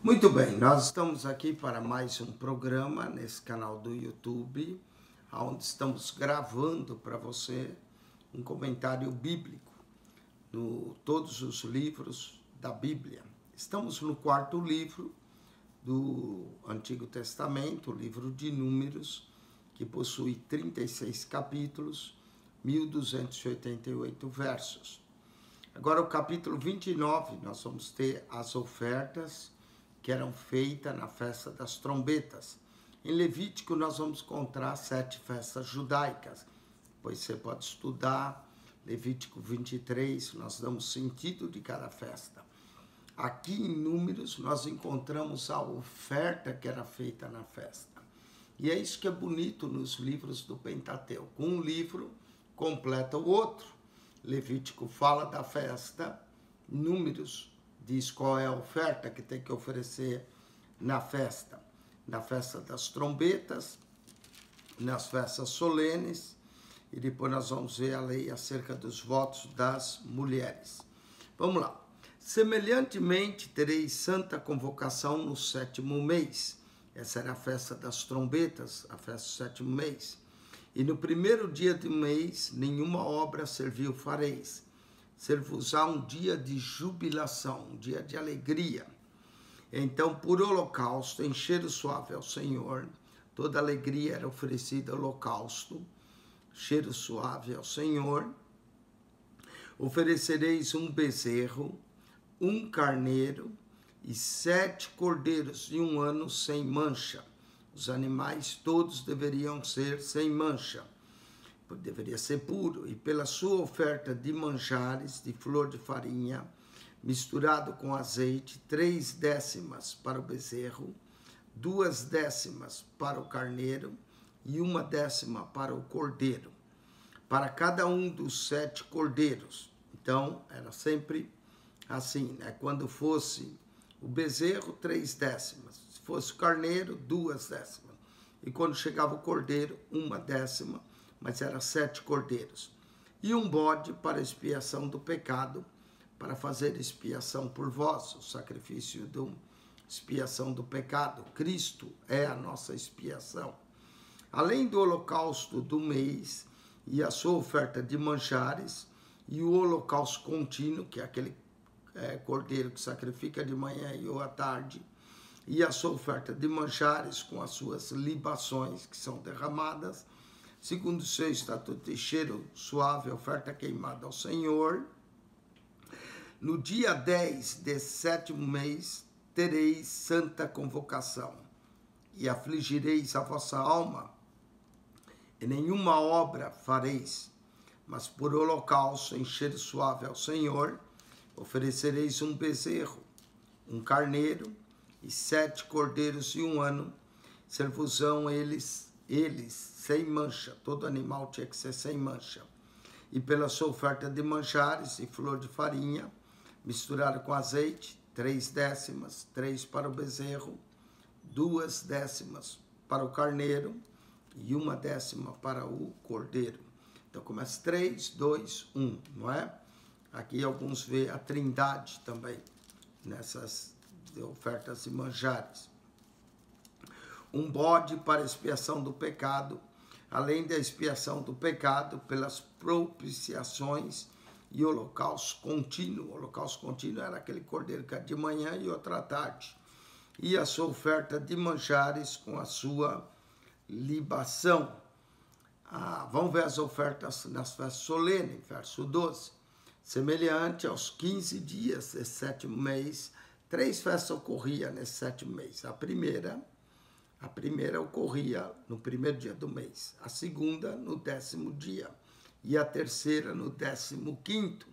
Muito bem, nós estamos aqui para mais um programa nesse canal do YouTube, onde estamos gravando para você um comentário bíblico de todos os livros da Bíblia. Estamos no quarto livro do Antigo Testamento, o livro de Números, que possui 36 capítulos, 1288 versos. Agora, o capítulo 29, nós vamos ter as ofertas que eram feitas na festa das trombetas. Em Levítico, nós vamos encontrar 7 festas judaicas, pois você pode estudar Levítico 23, nós damos sentido de cada festa. Aqui em Números, nós encontramos a oferta que era feita na festa. E é isso que é bonito nos livros do Pentateuco. Um livro completa o outro. Levítico fala da festa, Números diz qual é a oferta que tem que oferecer na festa das trombetas, nas festas solenes, e depois nós vamos ver a lei acerca dos votos das mulheres. Vamos lá. Semelhantemente, tereis santa convocação no 7º mês. Essa era a festa das trombetas, a festa do 7º mês. E no primeiro dia do mês, nenhuma obra servil fareis. Ser-vos-á um dia de jubilação, um dia de alegria. Então, por holocausto, em cheiro suave ao Senhor, toda alegria era oferecida ao holocausto, cheiro suave ao Senhor. Oferecereis um bezerro, um carneiro e 7 cordeiros de 1 ano sem mancha. Os animais todos deveriam ser sem mancha. Deveria ser puro, e pela sua oferta de manjares, de flor de farinha, misturado com azeite, 3 décimas para o bezerro, 2 décimas para o carneiro e 1 décima para o cordeiro, para cada um dos 7 cordeiros. Então, era sempre assim, né? Quando fosse o bezerro, 3 décimas, se fosse o carneiro, 2 décimas, e quando chegava o cordeiro, 1 décima, mas era 7 cordeiros. E um bode para expiação do pecado, para fazer expiação por vós, o sacrifício de expiação do pecado. Cristo é a nossa expiação. Além do holocausto do mês e a sua oferta de manjares, e o holocausto contínuo, que é aquele cordeiro que sacrifica de manhã e ou à tarde, e a sua oferta de manjares com as suas libações que são derramadas, segundo o seu estatuto de cheiro suave, oferta queimada ao Senhor. No dia 10 desse 7º mês, tereis santa convocação, e afligireis a vossa alma, e nenhuma obra fareis, mas por holocausto em cheiro suave ao Senhor, oferecereis um bezerro, um carneiro, e 7 cordeiros de 1 ano, ser-vos-ão eles sem mancha, todo animal tinha que ser sem mancha. E pela sua oferta de manjares e flor de farinha, misturado com azeite, 3 décimas, 3 para o bezerro, 2 décimas para o carneiro e 1 décima para o cordeiro. Então começa 3, 2, 1, não é? Aqui alguns vê a trindade também, nessas ofertas de manjares. Um bode para expiação do pecado, além da expiação do pecado pelas propiciações e holocausto contínuo. O holocausto contínuo era aquele cordeiro que era de manhã e outra à tarde. E a sua oferta de manjares com a sua libação. Vamos ver as ofertas nas festas solenes, verso 12. Semelhante aos 15 dias desse 7º mês, 3 festas ocorriam nesse 7º mês. A primeira ocorria no primeiro dia do mês, a segunda no 10º dia e a terceira no 15º.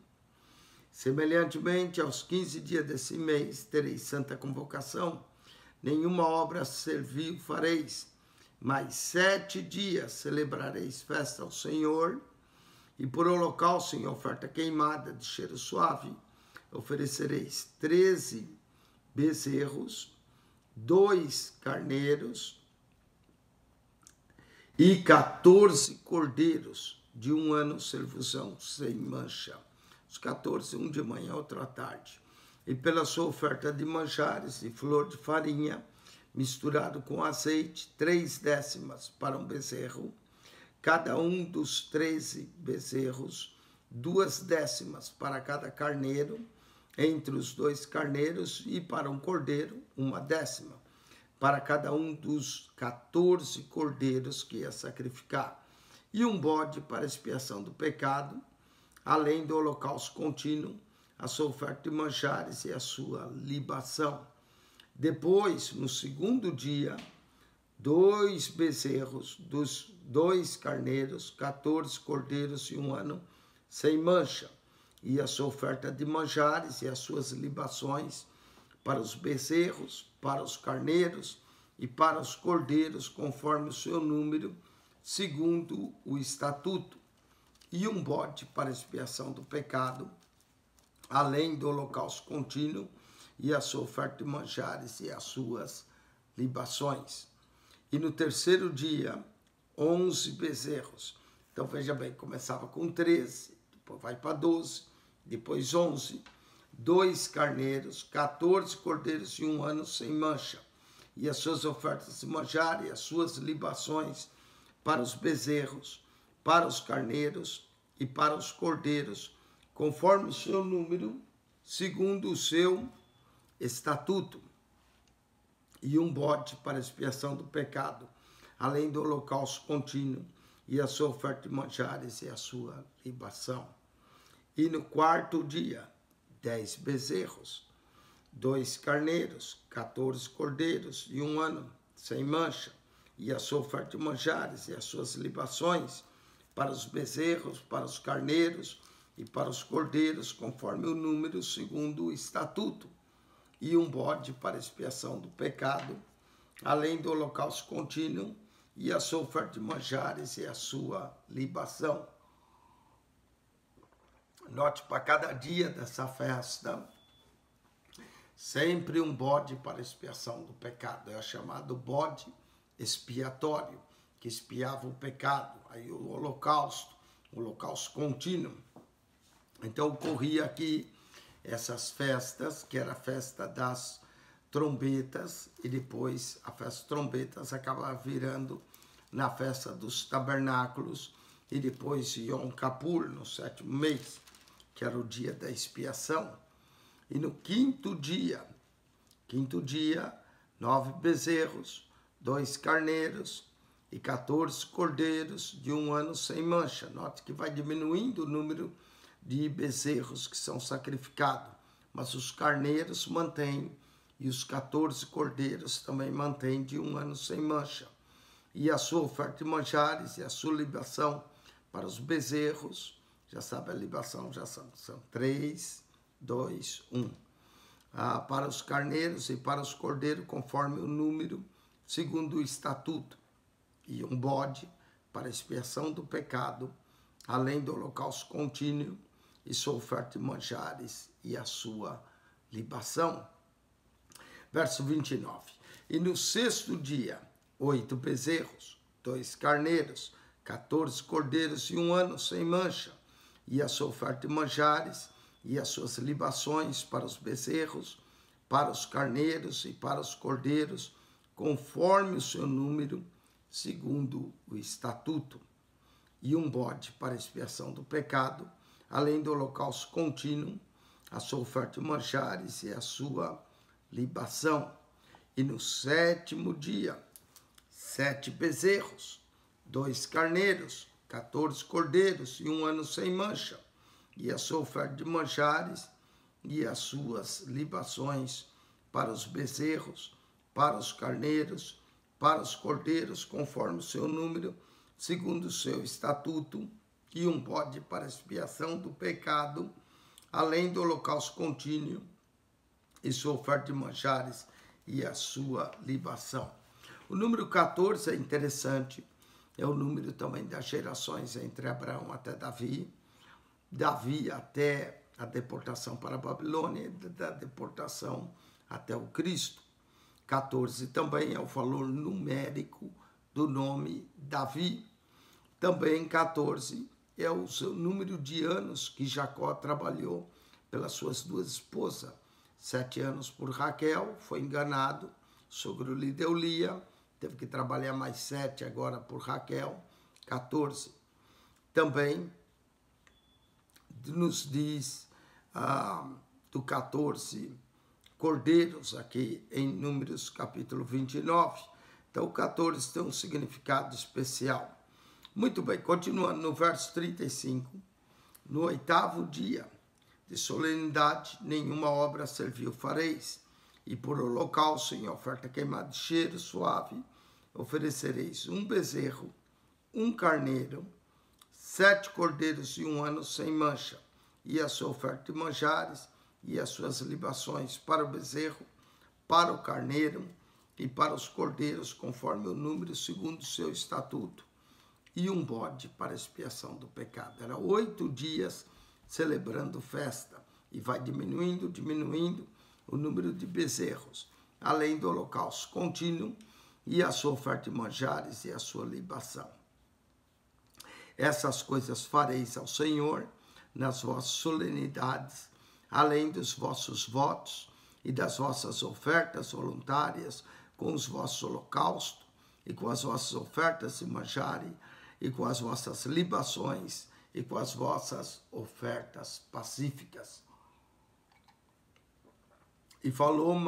Semelhantemente aos 15 dias desse mês, tereis santa convocação, nenhuma obra servil fareis, mas 7 dias celebrareis festa ao Senhor, e por holocausto em oferta queimada de cheiro suave, oferecereis 13 bezerros, 2 carneiros e 14 cordeiros de 1 ano ser-vos-ão sem mancha. Os 14, um de manhã, outro à tarde. e pela sua oferta de manjares e flor de farinha, misturado com azeite, 3 décimas para um bezerro, cada um dos 13 bezerros, 2 décimas para cada carneiro, entre os 2 carneiros, e para um cordeiro, 1 décima, para cada um dos 14 cordeiros que ia sacrificar, e um bode para expiação do pecado, além do holocausto contínuo, a sua oferta de manjares e a sua libação. Depois, no segundo dia, 2 bezerros, dos 2 carneiros, 14 cordeiros e 1 ano sem mancha, e a sua oferta de manjares e as suas libações para os bezerros, para os carneiros e para os cordeiros, conforme o seu número, segundo o estatuto, e um bode para expiação do pecado, além do holocausto contínuo e a sua oferta de manjares e as suas libações. E no terceiro dia, 11 bezerros. Então, veja bem, começava com 13, depois vai para 12, depois 11, 2 carneiros, 14 cordeiros e 1 ano sem mancha, e as suas ofertas de manjar e as suas libações para os bezerros, para os carneiros e para os cordeiros, conforme o seu número, segundo o seu estatuto, e um bode para expiação do pecado, além do holocausto contínuo e a sua oferta de manjares e a sua libação. E no quarto dia, 10 bezerros, 2 carneiros, 14 cordeiros e 1 ano sem mancha, e a sua oferta de manjares e as suas libações para os bezerros, para os carneiros e para os cordeiros, conforme o número, segundo o estatuto, e um bode para expiação do pecado, além do holocausto contínuo e a sua oferta de manjares e a sua libação. Note, para cada dia dessa festa, sempre um bode para expiação do pecado. É chamado bode expiatório, que expiava o pecado. Aí o holocausto contínuo. Então ocorria aqui essas festas, que era a festa das trombetas, e depois a festa das trombetas acabava virando na festa dos tabernáculos, e depois Yom Kippur, no 7º mês, que era o dia da expiação. E no quinto dia, 9 bezerros, 2 carneiros e 14 cordeiros de 1 ano sem mancha. Note que vai diminuindo o número de bezerros que são sacrificados, mas os carneiros mantêm, e os 14 cordeiros também mantêm de 1 ano sem mancha. E a sua oferta de manjares e a sua libação para os bezerros, já sabe, a libação já são 3, 2, 1. Para os carneiros e para os cordeiros, conforme o número, segundo o estatuto, e um bode para expiação do pecado, além do holocausto contínuo e sua oferta de manjares e a sua libação. Verso 29. E no 6º dia, 8 bezerros, 2 carneiros, 14 cordeiros e 1 ano sem mancha, e a sua oferta de manjares e as suas libações para os bezerros, para os carneiros e para os cordeiros, conforme o seu número, segundo o estatuto, e um bode para expiação do pecado, além do holocausto contínuo, a sua oferta de manjares e a sua libação. E no 7º dia, 7 bezerros, 2 carneiros, 14 cordeiros e 1 ano sem mancha, e a sua oferta de manjares e as suas libações para os bezerros, para os carneiros, para os cordeiros, conforme o seu número, segundo o seu estatuto, e um bode para expiação do pecado, além do holocausto contínuo e sua oferta de manjares e a sua libação. O número 14 é interessante, é o número também das gerações entre Abraão até Davi, Davi até a deportação para a Babilônia, da deportação até o Cristo. 14 também é o valor numérico do nome Davi. Também 14 é o seu número de anos que Jacó trabalhou pelas suas 2 esposas, 7 anos por Raquel, foi enganado, o sogro lhe deu Lia, teve que trabalhar mais 7 agora por Raquel, 14. Também nos diz do 14 cordeiros aqui em Números capítulo 29. Então o 14 tem um significado especial. Muito bem, continuando no verso 35. No 8º dia de solenidade, nenhuma obra servil fareis, e por holocausto em oferta queimada de cheiro suave, oferecereis um bezerro, um carneiro, 7 cordeiros e 1 ano sem mancha, e a sua oferta de manjares, e as suas libações para o bezerro, para o carneiro e para os cordeiros, conforme o número segundo o seu estatuto, e um bode para expiação do pecado. Era 8 dias celebrando festa, e vai diminuindo o número de bezerros, além do holocausto contínuo, e a sua oferta de manjares e a sua libação. Essas coisas fareis ao Senhor nas vossas solenidades, além dos vossos votos e das vossas ofertas voluntárias, com os vossos holocaustos e com as vossas ofertas de manjares e com as vossas libações e com as vossas ofertas pacíficas. E falou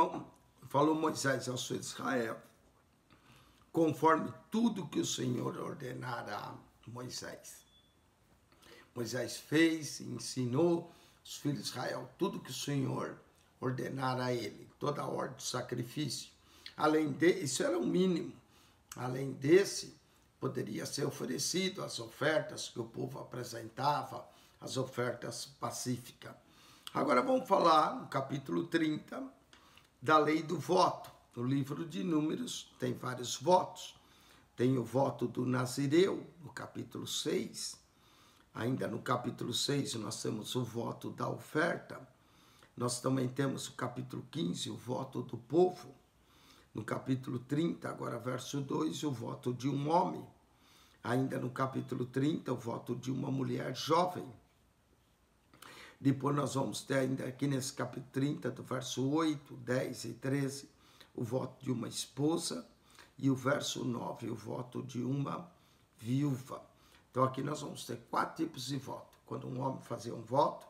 Moisés aos filhos de Israel, conforme tudo que o Senhor ordenara a Moisés. Moisés fez e ensinou os filhos de Israel tudo que o Senhor ordenara a ele, toda a ordem de sacrifício. Além de, isso era o mínimo. Além desse, poderia ser oferecido as ofertas que o povo apresentava, as ofertas pacíficas. Agora vamos falar no capítulo 30 da lei do voto. No livro de Números tem vários votos. Tem o voto do Nazireu, no capítulo 6. Ainda no capítulo 6 nós temos o voto da oferta. Nós também temos o capítulo 15, o voto do povo. No capítulo 30, agora verso 2, o voto de um homem. Ainda no capítulo 30, o voto de uma mulher jovem. Depois nós vamos ter ainda aqui nesse capítulo 30, do verso 8, 10 e 13, o voto de uma esposa. E o verso 9, o voto de uma viúva. Então aqui nós vamos ter 4 tipos de voto. Quando um homem fazia um voto,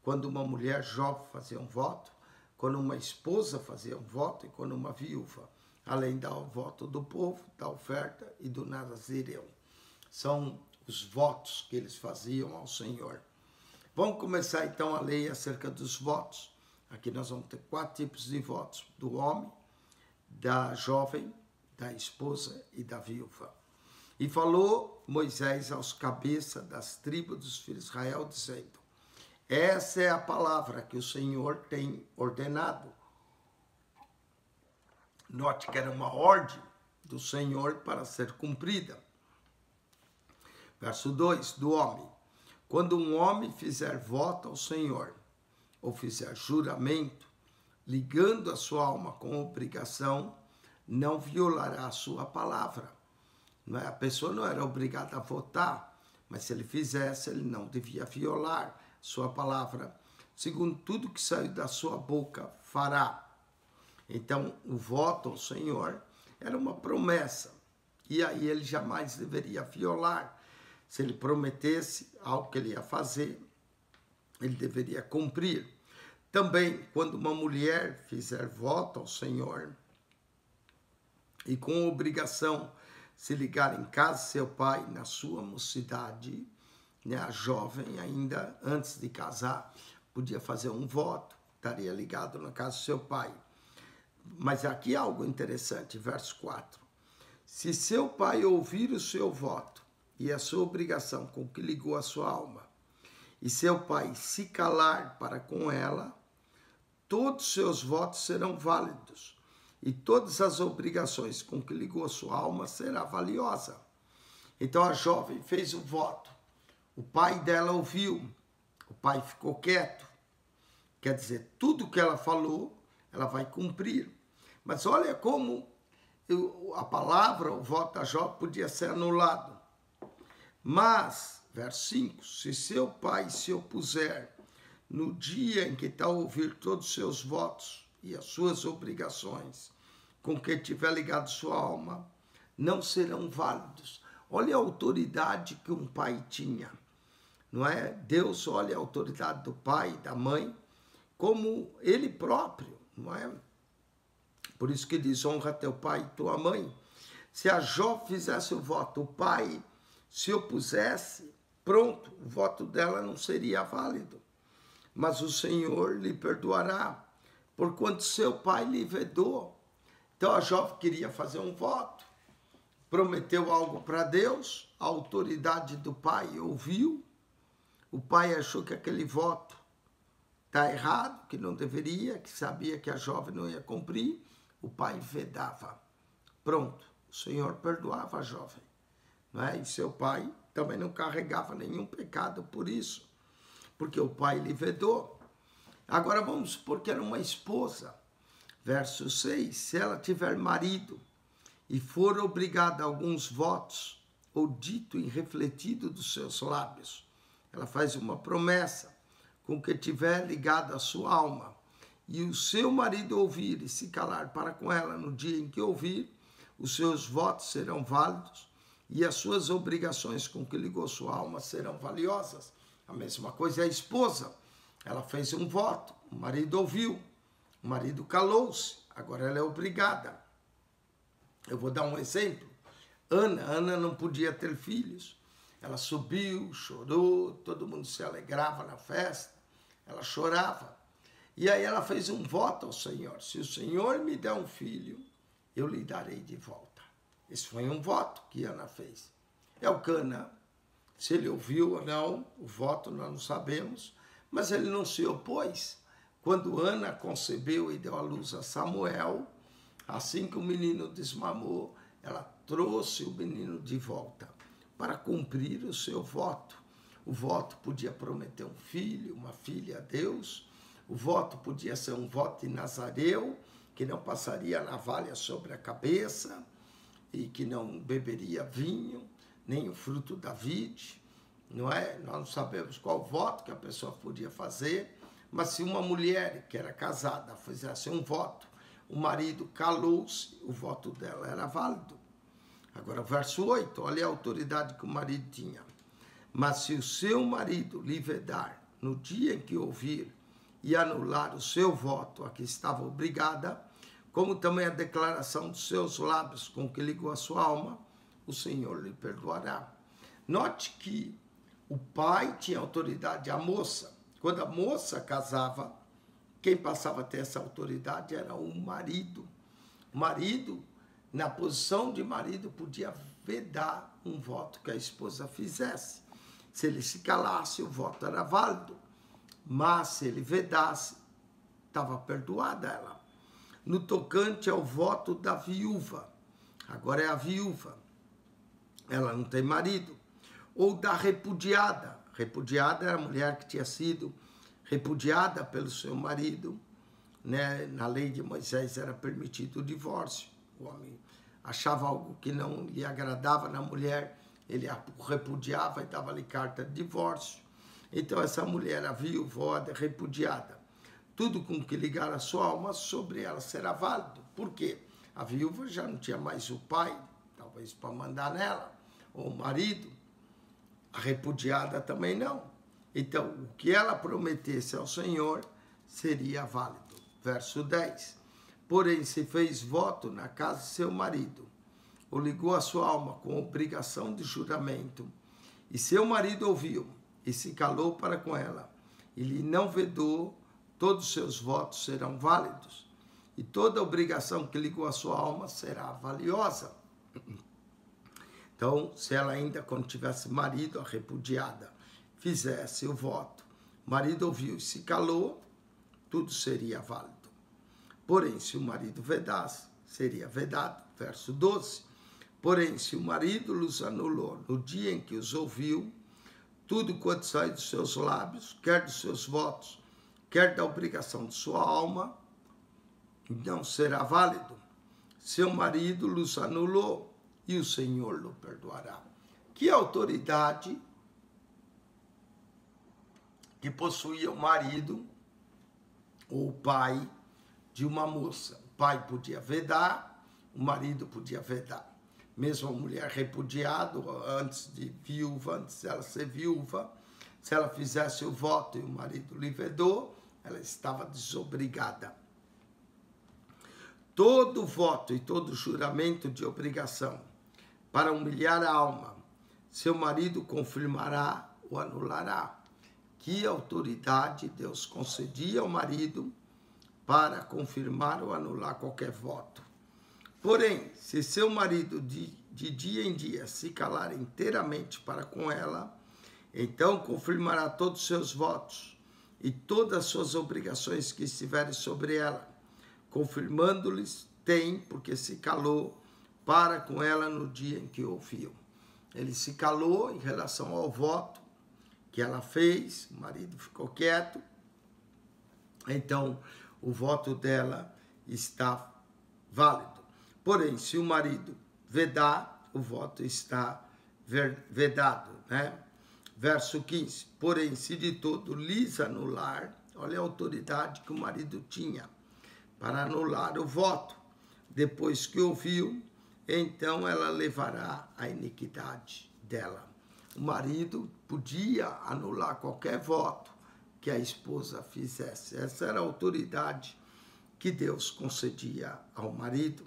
quando uma mulher jovem fazia um voto, quando uma esposa fazia um voto e quando uma viúva. Além do voto do povo, da oferta e do Nazireu. São os votos que eles faziam ao Senhor. Vamos começar então a ler acerca dos votos. Aqui nós vamos ter 4 tipos de votos. Do homem, da jovem, da esposa e da viúva. E falou Moisés aos cabeças das tribos dos filhos de Israel, dizendo: essa é a palavra que o Senhor tem ordenado. Note que era uma ordem do Senhor para ser cumprida. Verso 2, do homem. Quando um homem fizer voto ao Senhor, ou fizer juramento, ligando a sua alma com obrigação, não violará a sua palavra. A pessoa não era obrigada a votar, mas se ele fizesse, ele não devia violar sua palavra. Segundo tudo que saiu da sua boca, fará. Então, o voto ao Senhor era uma promessa, e aí ele jamais deveria violar. Se ele prometesse algo que ele ia fazer, ele deveria cumprir. Também, quando uma mulher fizer voto ao Senhor, e com obrigação se ligar em casa de seu pai na sua mocidade, a jovem ainda antes de casar podia fazer um voto, estaria ligado na casa do seu pai. Mas aqui algo interessante, verso 4. Se seu pai ouvir o seu voto e a sua obrigação com que ligou a sua alma, e seu pai se calar para com ela, todos os seus votos serão válidos, e todas as obrigações com que ligou a sua alma será valiosa. Então a jovem fez o voto, o pai dela ouviu, o pai ficou quieto. Quer dizer, tudo que ela falou, ela vai cumprir. Mas olha como a palavra, o voto da jovem podia ser anulado. Mas, verso 5, se seu pai se opuser, no dia em que tal ouvir todos os seus votos e as suas obrigações, com que tiver ligado sua alma, não serão válidos. Olha a autoridade que um pai tinha, não é? Deus olha a autoridade do pai, da mãe, como ele próprio, não é? Por isso que diz, honra teu pai e tua mãe. Se a Jó fizesse o voto, o pai se opusesse, pronto, o voto dela não seria válido. Mas o Senhor lhe perdoará, porquanto seu pai lhe vedou. Então a Jó queria fazer um voto, prometeu algo para Deus, a autoridade do pai ouviu, o pai achou que aquele voto está errado, que não deveria, que sabia que a jovem não ia cumprir, o pai vedava. Pronto, o Senhor perdoava a jovem, não é? E seu pai também não carregava nenhum pecado por isso, porque o pai lhe vedou. Agora vamos supor que era uma esposa. Verso 6, se ela tiver marido e for obrigada a alguns votos, ou dito e refletido dos seus lábios, ela faz uma promessa com que tiver ligado a sua alma, e o seu marido ouvir e se calar para com ela no dia em que ouvir, os seus votos serão válidos e as suas obrigações com que ligou sua alma serão valiosas. A mesma coisa é a esposa. Ela fez um voto, o marido ouviu, o marido calou-se, agora ela é obrigada. Eu vou dar um exemplo. Ana não podia ter filhos. Ela subiu, chorou, todo mundo se alegrava na festa, ela chorava. E aí ela fez um voto ao Senhor. Se o Senhor me der um filho, eu lhe darei de volta. Esse foi um voto que Ana fez. Elcana, se ele ouviu ou não, o voto nós não sabemos, mas ele não se opôs. Quando Ana concebeu e deu à luz a Samuel, assim que o menino desmamou, ela trouxe o menino de volta para cumprir o seu voto. O voto podia prometer um filho, uma filha a Deus. O voto podia ser um voto de Nazareu, que não passaria navalha sobre a cabeça e que não beberia vinho, nem o fruto da vide, não é? Nós não sabemos qual voto que a pessoa podia fazer, mas se uma mulher que era casada fizesse um voto, o marido calou-se, o voto dela era válido. Agora, verso 8, olha a autoridade que o marido tinha. Mas se o seu marido lhe vedar no dia em que ouvir e anular o seu voto a que estava obrigada, como também a declaração dos seus lábios com que ligou a sua alma, o Senhor lhe perdoará. Note que o pai tinha autoridade, a moça. Quando a moça casava, quem passava a ter essa autoridade era o marido. O marido, na posição de marido, podia vedar um voto que a esposa fizesse. Se ele se calasse, o voto era válido. Mas se ele vedasse, estava perdoada ela. No tocante ao voto da viúva, agora é a viúva, ela não tem marido, ou da repudiada. Repudiada era a mulher que tinha sido repudiada pelo seu marido, né? Na lei de Moisés era permitido o divórcio. O homem achava algo que não lhe agradava na mulher, ele a repudiava e dava-lhe carta de divórcio. Então essa mulher, a viúva, repudiada, tudo com que ligar a sua alma, sobre ela será válido. Por quê? A viúva já não tinha mais o pai, talvez para mandar nela, ou o marido. A repudiada também não. Então, o que ela prometesse ao Senhor seria válido. Verso 10. Porém, se fez voto na casa de seu marido, ou ligou a sua alma com obrigação de juramento, e seu marido ouviu e se calou para com ela, e lhe não vedou, todos os seus votos serão válidos, e toda obrigação que ligou a sua alma será valiosa. Então, se ela ainda, quando tivesse marido, a repudiada, fizesse o voto, o marido ouviu e se calou, tudo seria válido. Porém, se o marido vedasse, seria vedado. Verso 12. Porém, se o marido los anulou no dia em que os ouviu, tudo quanto sai dos seus lábios, quer dos seus votos, quer da obrigação de sua alma, não será válido. Seu marido los anulou e o Senhor o perdoará. Que autoridade que possuía o marido ou o pai de uma moça. O pai podia vedar, o marido podia vedar. Mesmo a mulher repudiada, antes de ela ser viúva, se ela fizesse o voto e o marido lhe vedou, ela estava desobrigada. Todo voto e todo juramento de obrigação para humilhar a alma, seu marido confirmará ou anulará. Que autoridade Deus concedia ao marido para confirmar ou anular qualquer voto. Porém, se seu marido de dia em dia se calar inteiramente para com ela, então confirmará todos os seus votos e todas as suas obrigações que estiverem sobre ela, confirmando-lhes tem, porque se calou para com ela no dia em que ouviu. Ele se calou em relação ao voto que ela fez, o marido ficou quieto, então o voto dela está válido. Porém, se o marido vedar, o voto está vedado, né? Verso 15, porém, se de todo lhes anular, olha a autoridade que o marido tinha para anular o voto, depois que ouviu, então ela levará a iniquidade dela. O marido podia anular qualquer voto que a esposa fizesse. Essa era a autoridade que Deus concedia ao marido.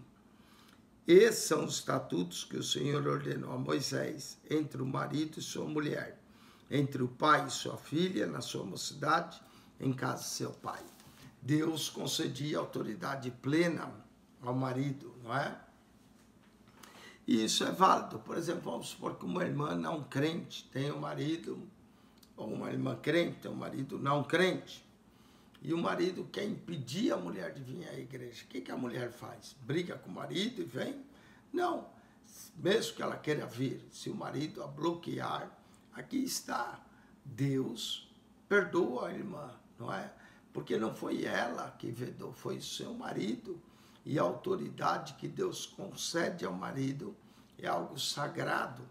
Esses são os estatutos que o Senhor ordenou a Moisés entre o marido e sua mulher, entre o pai e sua filha na sua mocidade, em casa de seu pai. Deus concedia autoridade plena ao marido, não é? E isso é válido. Por exemplo, vamos supor que uma irmã não crente tem um marido, ou uma irmã crente tem um marido não crente, e o marido quer impedir a mulher de vir à igreja. O que a mulher faz? Briga com o marido e vem? Não. Mesmo que ela queira vir, se o marido a bloquear, aqui está. Deus perdoa a irmã, não é? Porque não foi ela que vedou, foi o seu marido. E a autoridade que Deus concede ao marido é algo sagrado,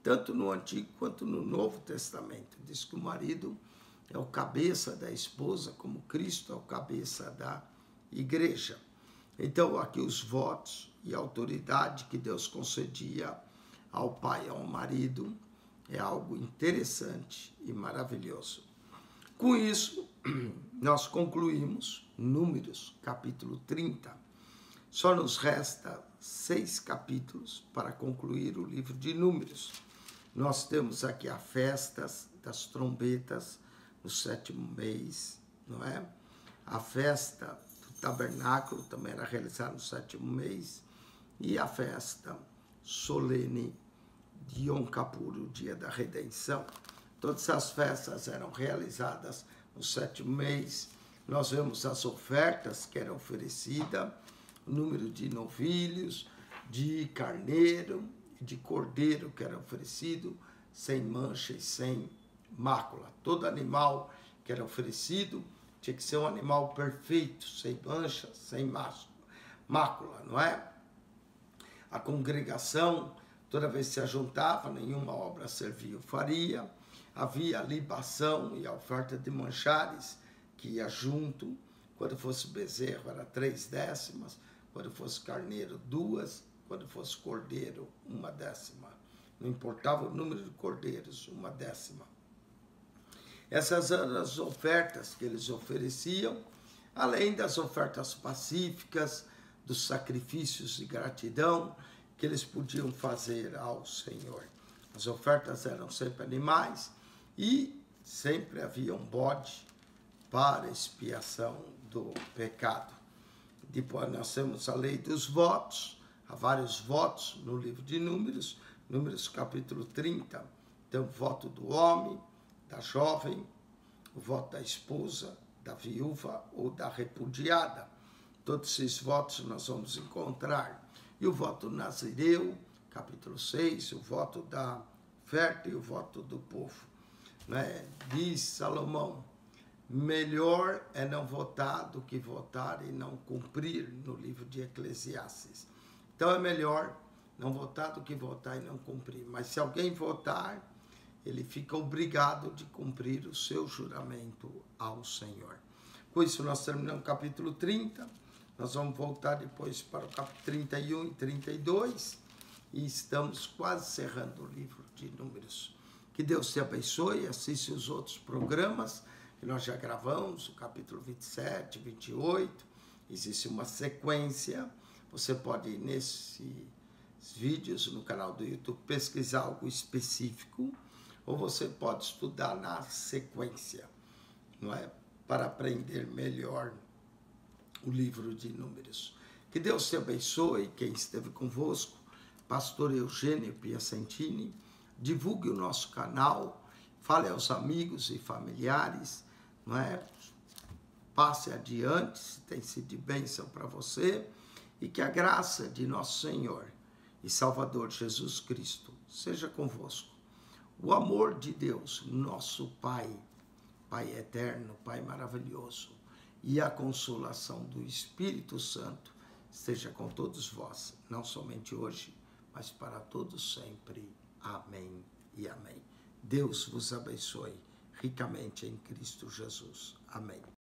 tanto no Antigo quanto no Novo Testamento. Diz que o marido é o cabeça da esposa, como Cristo é o cabeça da igreja. Então, aqui os votos e a autoridade que Deus concedia ao pai e ao marido é algo interessante e maravilhoso. Com isso, nós concluímos Números, capítulo 30. Só nos resta 6 capítulos para concluir o livro de Números. Nós temos aqui a festa das trombetas no 7º mês, não é? A festa do tabernáculo também era realizada no 7º mês. E a festa solene de Yom Kippur, o dia da redenção. Todas as festas eram realizadas no 7º mês. Nós vemos as ofertas que eram oferecidas, o número de novilhos, de carneiro e de cordeiro que era oferecido, sem mancha e sem mácula. Todo animal que era oferecido tinha que ser um animal perfeito, sem mancha, sem mácula, não é? A congregação, toda vez que se ajuntava, nenhuma obra servil faria. Havia libação e a oferta de manjares que ia junto. Quando fosse bezerro era 3/10, quando fosse carneiro 2, quando fosse cordeiro 1/10. Não importava o número de cordeiros, 1/10. Essas eram as ofertas que eles ofereciam, além das ofertas pacíficas, dos sacrifícios de gratidão que eles podiam fazer ao Senhor. As ofertas eram sempre animais e sempre havia um bode para expiação do pecado. Depois nós temos a lei dos votos, há vários votos no livro de Números, Números capítulo 30, tem o voto do homem, da jovem, o voto da esposa, da viúva ou da repudiada. Todos esses votos nós vamos encontrar. E o voto nazireu, capítulo 6, o voto da oferta e o voto do povo. Né? Diz Salomão, melhor é não votar do que votar e não cumprir, no livro de Eclesiastes. Então é melhor não votar do que votar e não cumprir. Mas se alguém votar ele fica obrigado de cumprir o seu juramento ao Senhor. Com isso, nós terminamos o capítulo 30, nós vamos voltar depois para o capítulo 31 e 32, e estamos quase encerrando o livro de Números. Que Deus te abençoe, assiste os outros programas que nós já gravamos, o capítulo 27, 28, existe uma sequência, você pode ir nesses vídeos no canal do YouTube pesquisar algo específico, ou você pode estudar na sequência, não é? Para aprender melhor o livro de Números. Que Deus te abençoe, quem esteve convosco, pastor Eugênio Piacentini, divulgue o nosso canal, fale aos amigos e familiares, não é? Passe adiante, se tem sido de bênção para você, e que a graça de nosso Senhor e Salvador Jesus Cristo seja convosco. O amor de Deus, nosso Pai, Pai eterno, Pai maravilhoso, e a consolação do Espírito Santo esteja com todos vós, não somente hoje, mas para todos sempre. Amém e amém. Deus vos abençoe ricamente em Cristo Jesus. Amém.